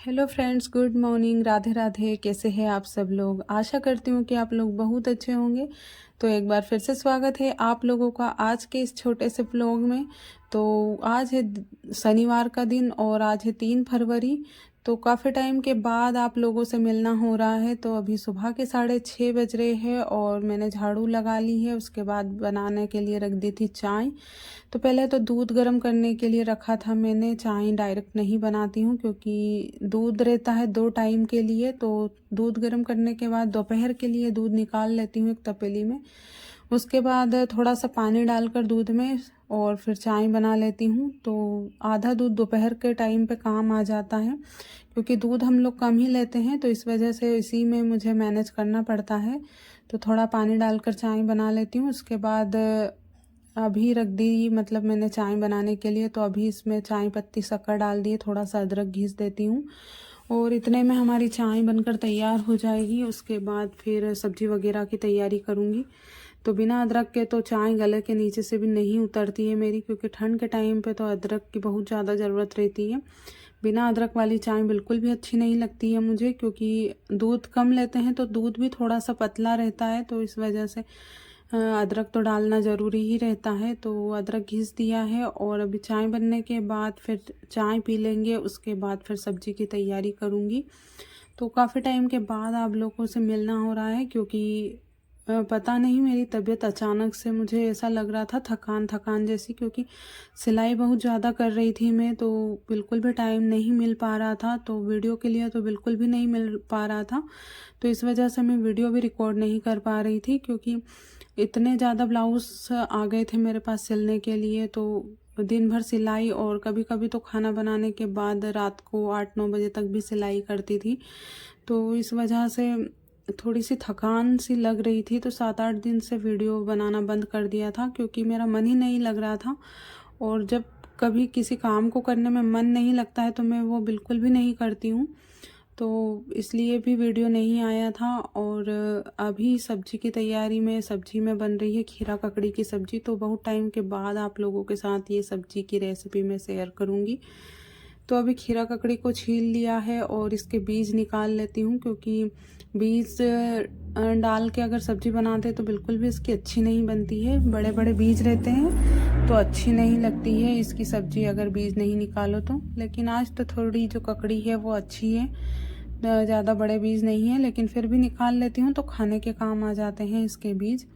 Hello friends, good morning, Radhe Radhe. कैसे हैं आप सब लोग? आशा करती हूँ कि आप लोग बहुत अच्छे होंगे। तो एक बार फिर से स्वागत है आप लोगों का आज के इस छोटे से व्लॉग में। तो आज है शनिवार का दिन और आज है 3 फरवरी। तो काफ़ी टाइम के बाद आप लोगों से मिलना हो रहा है। तो अभी सुबह के 6:30 बज रहे हैं और मैंने झाड़ू लगा ली है। उसके बाद बनाने के लिए रख दी थी चाय। तो पहले तो दूध गर्म करने के लिए रखा था मैंने। चाय डायरेक्ट नहीं बनाती हूँ क्योंकि दूध रहता है 2 टाइम के लिए। तो दूध गर्म करने के बाद दोपहर के लिए दूध निकाल लेती हूँ एक तपेली में। उसके बाद थोड़ा सा पानी डालकर दूध में और फिर चाय बना लेती हूँ। तो आधा दूध दोपहर के टाइम पे काम आ जाता है क्योंकि दूध हम लोग कम ही लेते हैं। तो इस वजह से इसी में मुझे मैनेज करना पड़ता है। तो थोड़ा पानी डालकर चाय बना लेती हूँ। उसके बाद अभी रख दी, मतलब मैंने चाय बनाने के लिए। तो अभी इसमें चाय पत्ती शक्कर डाल दिए, थोड़ा सा अदरक घिस देती हूँ और इतने में हमारी चाय बनकर तैयार हो जाएगी। उसके बाद फिर सब्जी वगैरह की तैयारी करूँगी। तो बिना अदरक के तो चाय गले के नीचे से भी नहीं उतरती है मेरी, क्योंकि ठंड के टाइम पे तो अदरक की बहुत ज़्यादा ज़रूरत रहती है। बिना अदरक वाली चाय बिल्कुल भी अच्छी नहीं लगती है मुझे, क्योंकि दूध कम लेते हैं तो दूध भी थोड़ा सा पतला रहता है। तो इस वजह से अदरक तो डालना ज़रूरी ही रहता है। तो अदरक घिस दिया है और अभी चाय बनने के बाद फिर चाय पी लेंगे। उसके बाद फिर सब्जी की तैयारी करूँगी। तो काफ़ी टाइम के बाद आप लोगों से मिलना हो रहा है, क्योंकि पता नहीं मेरी तबीयत अचानक से, मुझे ऐसा लग रहा था थकान थकान जैसी, क्योंकि सिलाई बहुत ज़्यादा कर रही थी मैं। तो बिल्कुल भी टाइम नहीं मिल पा रहा था। तो वीडियो के लिए तो बिल्कुल भी नहीं मिल पा रहा था। तो इस वजह से मैं वीडियो भी रिकॉर्ड नहीं कर पा रही थी, क्योंकि इतने ज़्यादा ब्लाउज़ आ गए थे मेरे पास सिलने के लिए। तो दिन भर सिलाई और कभी कभी तो खाना बनाने के बाद रात को 8-9 बजे तक भी सिलाई करती थी। तो इस वजह से थोड़ी सी थकान सी लग रही थी। तो 7-8 दिन से वीडियो बनाना बंद कर दिया था, क्योंकि मेरा मन ही नहीं लग रहा था। और जब कभी किसी काम को करने में मन नहीं लगता है तो मैं वो बिल्कुल भी नहीं करती हूँ। तो इसलिए भी वीडियो नहीं आया था। और अभी सब्जी की तैयारी में, सब्जी में बन रही है खीरा ककड़ी की सब्जी। तो बहुत टाइम के बाद आप लोगों के साथ ये सब्जी की रेसिपी मैं शेयर करूँगी। तो अभी खीरा ककड़ी को छील लिया है और इसके बीज निकाल लेती हूँ, क्योंकि बीज डाल के अगर सब्जी बनाते हैं तो बिल्कुल भी इसकी अच्छी नहीं बनती है। बड़े बड़े बीज रहते हैं तो अच्छी नहीं लगती है इसकी सब्जी अगर बीज नहीं निकालो तो। लेकिन आज तो थोड़ी जो ककड़ी है वो अच्छी है, ज़्यादा बड़े बीज नहीं है, लेकिन फिर भी निकाल लेती हूँ तो खाने के काम आ जाते हैं इसके बीज।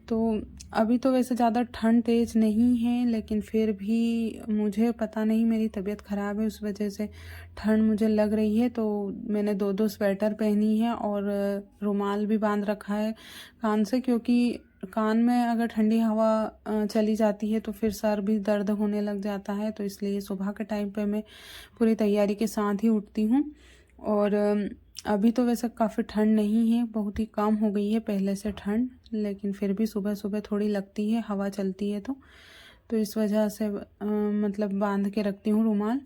तो अभी तो वैसे ज़्यादा ठंड तेज़ नहीं है, लेकिन फिर भी मुझे पता नहीं, मेरी तबीयत ख़राब है, उस वजह से ठंड मुझे लग रही है। तो मैंने 2-2 स्वेटर पहनी है और रुमाल भी बांध रखा है कान से, क्योंकि कान में अगर ठंडी हवा चली जाती है तो फिर सर भी दर्द होने लग जाता है। तो इसलिए सुबह के टाइम पे मैं पूरी तैयारी के साथ ही उठती हूँ। और अभी तो वैसे काफ़ी ठंड नहीं है, बहुत ही कम हो गई है पहले से ठंड, लेकिन फिर भी सुबह सुबह थोड़ी लगती है, हवा चलती है तो इस वजह से मतलब बांध के रखती हूँ रुमाल।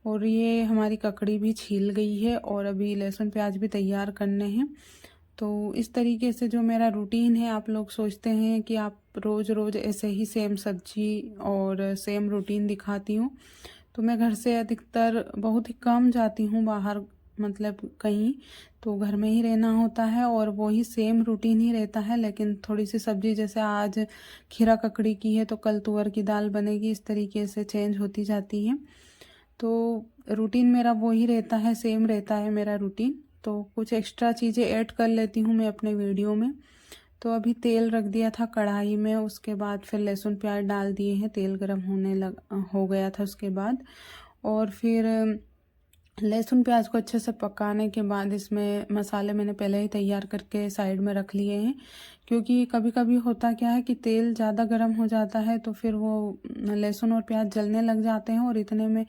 और ये हमारी ककड़ी भी छील गई है और अभी लहसुन प्याज भी तैयार करने हैं। तो इस तरीके से जो मेरा रूटीन है, आप लोग सोचते हैं कि आप रोज़ रोज़ ऐसे ही सेम सब्जी और सेम रूटीन दिखाती हूँ। तो मैं घर से अधिकतर बहुत ही कम जाती हूँ बाहर, मतलब कहीं। तो घर में ही रहना होता है और वही सेम रूटीन ही रहता है। लेकिन थोड़ी सी सब्जी, जैसे आज खीरा ककड़ी की है तो कल तुअर की दाल बनेगी, इस तरीके से चेंज होती जाती है। तो रूटीन मेरा वही रहता है, सेम रहता है मेरा रूटीन। तो कुछ एक्स्ट्रा चीज़ें ऐड कर लेती हूँ मैं अपने वीडियो में। तो अभी तेल रख दिया था कढ़ाई में, उसके बाद फिर लहसुन प्याज डाल दिए हैं, तेल गरम हो गया था उसके बाद। और फिर लहसुन प्याज को अच्छे से पकाने के बाद इसमें मसाले मैंने पहले ही तैयार करके साइड में रख लिए हैं, क्योंकि कभी कभी होता क्या है कि तेल ज़्यादा गर्म हो जाता है तो फिर वो लहसुन और प्याज जलने लग जाते हैं और इतने में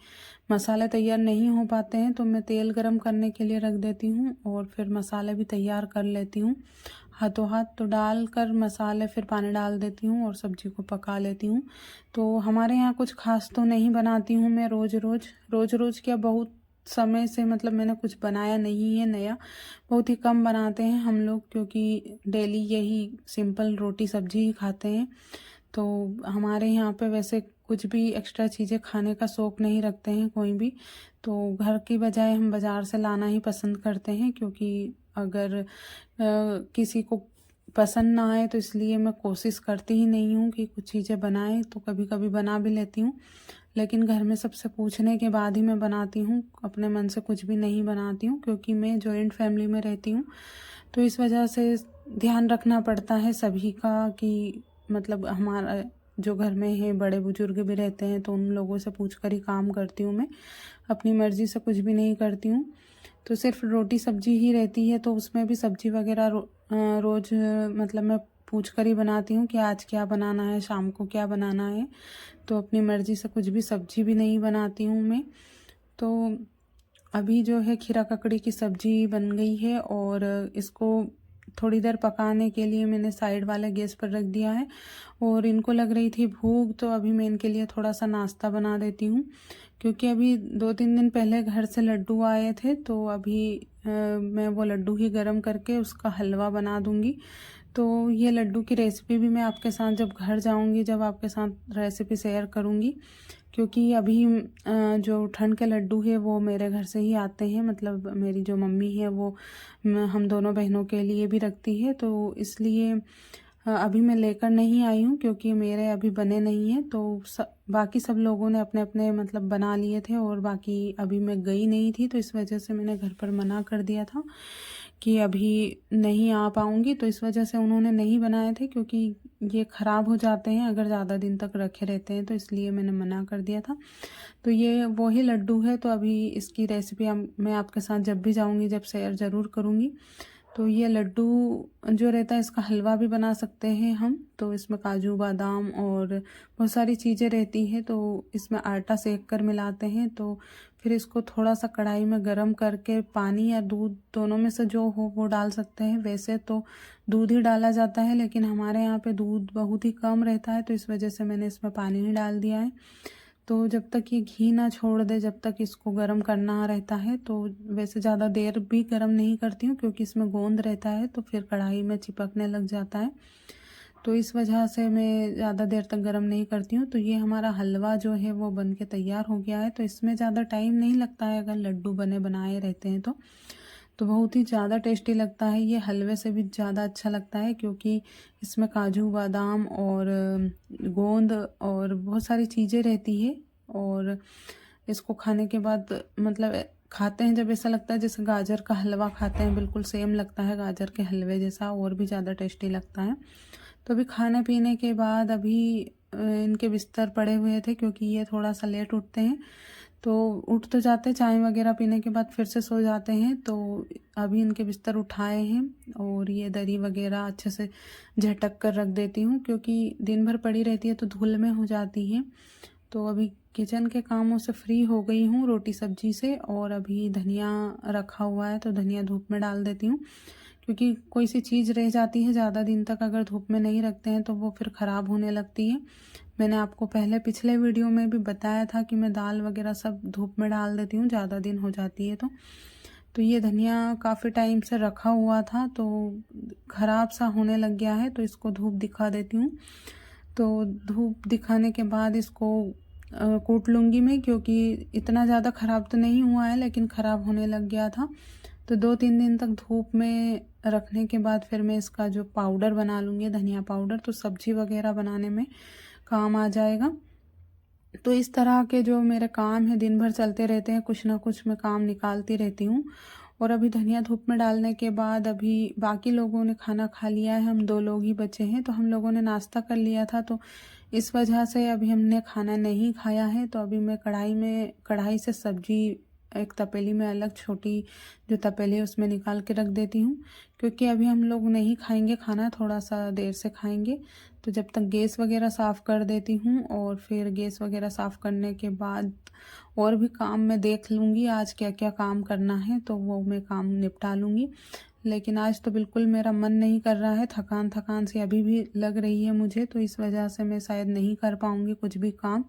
मसाले तैयार नहीं हो पाते हैं। तो मैं तेल गर्म करने के लिए रख देती हूँ और फिर मसाले भी तैयार कर लेती हूँ हाथों हाथ। तो डाल कर मसाले फिर पानी डाल देती हूँ और सब्जी को पका लेती हूँ। तो हमारे यहाँ कुछ खास तो नहीं बनाती हूँ मैं रोज़ रोज़ क्या, बहुत समय से मतलब मैंने कुछ बनाया नहीं है नया, बहुत ही कम बनाते हैं हम लोग, क्योंकि डेली यही सिंपल रोटी सब्जी ही खाते हैं। तो हमारे यहाँ पे वैसे कुछ भी एक्स्ट्रा चीज़ें खाने का शौक़ नहीं रखते हैं कोई भी, तो घर की बजाय हम बाज़ार से लाना ही पसंद करते हैं, क्योंकि अगर किसी को पसंद ना आए तो इसलिए मैं कोशिश करती ही नहीं हूँ कि कुछ चीज़ें बनाएं। तो कभी कभी बना भी लेती हूँ, लेकिन घर में सबसे पूछने के बाद ही मैं बनाती हूँ, अपने मन से कुछ भी नहीं बनाती हूँ, क्योंकि मैं जॉइंट फैमिली में रहती हूँ। तो इस वजह से ध्यान रखना पड़ता है सभी का, कि मतलब हमारा जो घर में है बड़े बुजुर्ग भी रहते हैं, तो उन लोगों से पूछ कर ही काम करती हूँ मैं, अपनी मर्ज़ी से कुछ भी नहीं करती हूँ। तो सिर्फ रोटी सब्जी ही रहती है, तो उसमें भी सब्जी वगैरह रोज़ मतलब मैं पूछ कर ही बनाती हूँ कि आज क्या बनाना है, शाम को क्या बनाना है। तो अपनी मर्ज़ी से कुछ भी सब्जी भी नहीं बनाती हूँ मैं। तो अभी जो है खीरा ककड़ी की सब्ज़ी बन गई है, और इसको थोड़ी देर पकाने के लिए मैंने साइड वाले गैस पर रख दिया है। और इनको लग रही थी भूख, तो अभी मैं इनके लिए थोड़ा सा नाश्ता बना देती हूँ, क्योंकि अभी 2-3 दिन पहले घर से लड्डू आए थे, तो अभी मैं वो लड्डू ही गरम करके उसका हलवा बना दूँगी। तो ये लड्डू की रेसिपी भी मैं आपके साथ जब घर जाऊँगी, जब आपके साथ रेसिपी शेयर करूँगी, क्योंकि अभी जो ठंड के लड्डू है वो मेरे घर से ही आते हैं, मतलब मेरी जो मम्मी है वो हम दोनों बहनों के लिए भी रखती है, तो इसलिए अभी मैं लेकर नहीं आई हूँ, क्योंकि मेरे अभी बने नहीं हैं। तो बाकी सब लोगों ने अपने अपने मतलब बना लिए थे, और बाकी अभी मैं गई नहीं थी, तो इस वजह से मैंने घर पर मना कर दिया था कि अभी नहीं आ पाऊँगी। तो इस वजह से उन्होंने नहीं बनाए थे, क्योंकि ये ख़राब हो जाते हैं अगर ज़्यादा दिन तक रखे रहते हैं, तो इसलिए मैंने मना कर दिया था। तो ये वही लड्डू है, तो अभी इसकी रेसिपी मैं आपके साथ जब भी जाऊँगी जब शेयर ज़रूर करूँगी। तो ये लड्डू जो रहता है इसका हलवा भी बना सकते हैं हम, तो इसमें काजू बादाम और बहुत सारी चीज़ें रहती हैं। तो इसमें आटा सेक कर मिलाते हैं, तो फिर इसको थोड़ा सा कढ़ाई में गरम करके पानी या दूध दोनों में से जो हो वो डाल सकते हैं। वैसे तो दूध ही डाला जाता है, लेकिन हमारे यहाँ पे दूध बहुत ही कम रहता है, तो इस वजह से मैंने इसमें पानी ही डाल दिया है। तो जब तक ये घी ना छोड़ दे, जब तक इसको गरम करना रहता है, तो वैसे ज़्यादा देर भी गरम नहीं करती हूँ, क्योंकि इसमें गोंद रहता है, तो फिर कढ़ाई में चिपकने लग जाता है। तो इस वजह से मैं ज़्यादा देर तक गरम नहीं करती हूँ। तो ये हमारा हलवा जो है वो बन के तैयार हो गया है। तो इसमें ज़्यादा टाइम नहीं लगता है, अगर लड्डू बनाए रहते हैं तो बहुत ही ज़्यादा टेस्टी लगता है। ये हलवे से भी ज़्यादा अच्छा लगता है, क्योंकि इसमें काजू बादाम और गोंद और बहुत सारी चीज़ें रहती है, और इसको खाने के बाद मतलब खाते हैं जब ऐसा लगता है जैसे गाजर का हलवा खाते हैं, बिल्कुल सेम लगता है गाजर के हलवे जैसा, और भी ज़्यादा टेस्टी लगता है। तो अभी खाने पीने के बाद अभी इनके बिस्तर पड़े हुए थे, क्योंकि ये थोड़ा सा लेट उठते हैं, तो उठ तो जाते चाय वगैरह पीने के बाद फिर से सो जाते हैं। तो अभी इनके बिस्तर उठाए हैं, और ये दरी वगैरह अच्छे से झटक कर रख देती हूँ, क्योंकि दिन भर पड़ी रहती है तो धूल में हो जाती है। तो अभी किचन के कामों से फ्री हो गई हूँ, रोटी सब्जी से, और अभी धनिया रखा हुआ है, तो धनिया धूप में डाल देती हूँ, क्योंकि कोई सी चीज़ रह जाती है ज़्यादा दिन तक अगर धूप में नहीं रखते हैं तो वो फिर ख़राब होने लगती है। मैंने आपको पहले पिछले वीडियो में भी बताया था कि मैं दाल वगैरह सब धूप में डाल देती हूँ ज़्यादा दिन हो जाती है तो ये धनिया काफ़ी टाइम से रखा हुआ था, तो ख़राब सा होने लग गया है, तो इसको धूप दिखा देती हूँ। तो धूप दिखाने के बाद इसको कूट लूँगी मैं, क्योंकि इतना ज़्यादा ख़राब तो नहीं हुआ है, लेकिन ख़राब होने लग गया था। तो 2-3 दिन तक धूप में रखने के बाद फिर मैं इसका जो पाउडर बना लूँगी, धनिया पाउडर, तो सब्ज़ी वगैरह बनाने में काम आ जाएगा। तो इस तरह के जो मेरे काम हैं दिन भर चलते रहते हैं, कुछ ना कुछ मैं काम निकालती रहती हूँ। और अभी धनिया धूप में डालने के बाद अभी बाकी लोगों ने खाना खा लिया है, हम 2 लोग ही बचे हैं, तो हम लोगों ने नाश्ता कर लिया था, तो इस वजह से अभी हमने खाना नहीं खाया है। तो अभी मैं कढ़ाई से सब्जी एक तपेली में अलग छोटी जो तपेली है उसमें निकाल के रख देती हूँ, क्योंकि अभी हम लोग नहीं खाएंगे खाना, थोड़ा सा देर से खाएंगे। तो जब तक गैस वगैरह साफ़ कर देती हूँ, और फिर गैस वगैरह साफ़ करने के बाद और भी काम मैं देख लूँगी आज क्या क्या काम करना है, तो वो मैं काम निपटा लूँगी। लेकिन आज तो बिल्कुल मेरा मन नहीं कर रहा है, थकान थकान सी अभी भी लग रही है मुझे, तो इस वजह से मैं शायद नहीं कर पाऊँगी कुछ भी काम।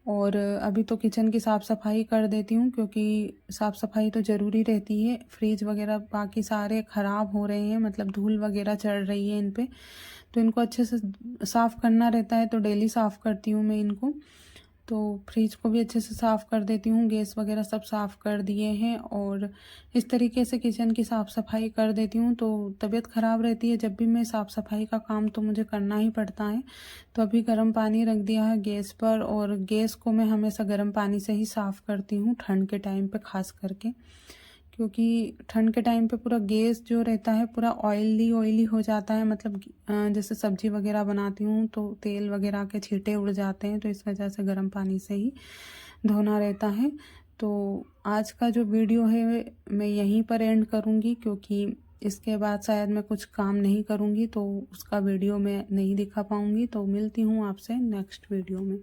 और अभी तो किचन की साफ़ सफाई कर देती हूँ, क्योंकि साफ़ सफाई तो ज़रूरी रहती है। फ्रिज वगैरह बाकी सारे ख़राब हो रहे हैं, मतलब धूल वगैरह चढ़ रही है इन पे, तो इनको अच्छे से साफ़ करना रहता है, तो डेली साफ़ करती हूँ मैं इनको। तो फ्रिज को भी अच्छे से साफ़ कर देती हूँ, गैस वगैरह सब साफ़ कर दिए हैं और इस तरीके से किचन की साफ़ सफाई कर देती हूँ। तो तबीयत ख़राब रहती है जब भी मैं साफ़ सफाई का काम तो मुझे करना ही पड़ता है। तो अभी गर्म पानी रख दिया है गैस पर और गैस को मैं हमेशा गर्म पानी से ही साफ़ करती हूँ ठंड के टाइम पे ख़ास करके, क्योंकि ठंड के टाइम पे पूरा गैस जो रहता है पूरा ऑयली ऑयली हो जाता है। मतलब जैसे सब्जी वगैरह बनाती हूँ तो तेल वगैरह के छींटे उड़ जाते हैं, तो इस वजह से गर्म पानी से ही धोना रहता है। तो आज का जो वीडियो है मैं यहीं पर एंड करूँगी, क्योंकि इसके बाद शायद मैं कुछ काम नहीं करूँगी तो उसका वीडियो मैं नहीं दिखा पाऊँगी। तो मिलती हूँ आपसे नेक्स्ट वीडियो में।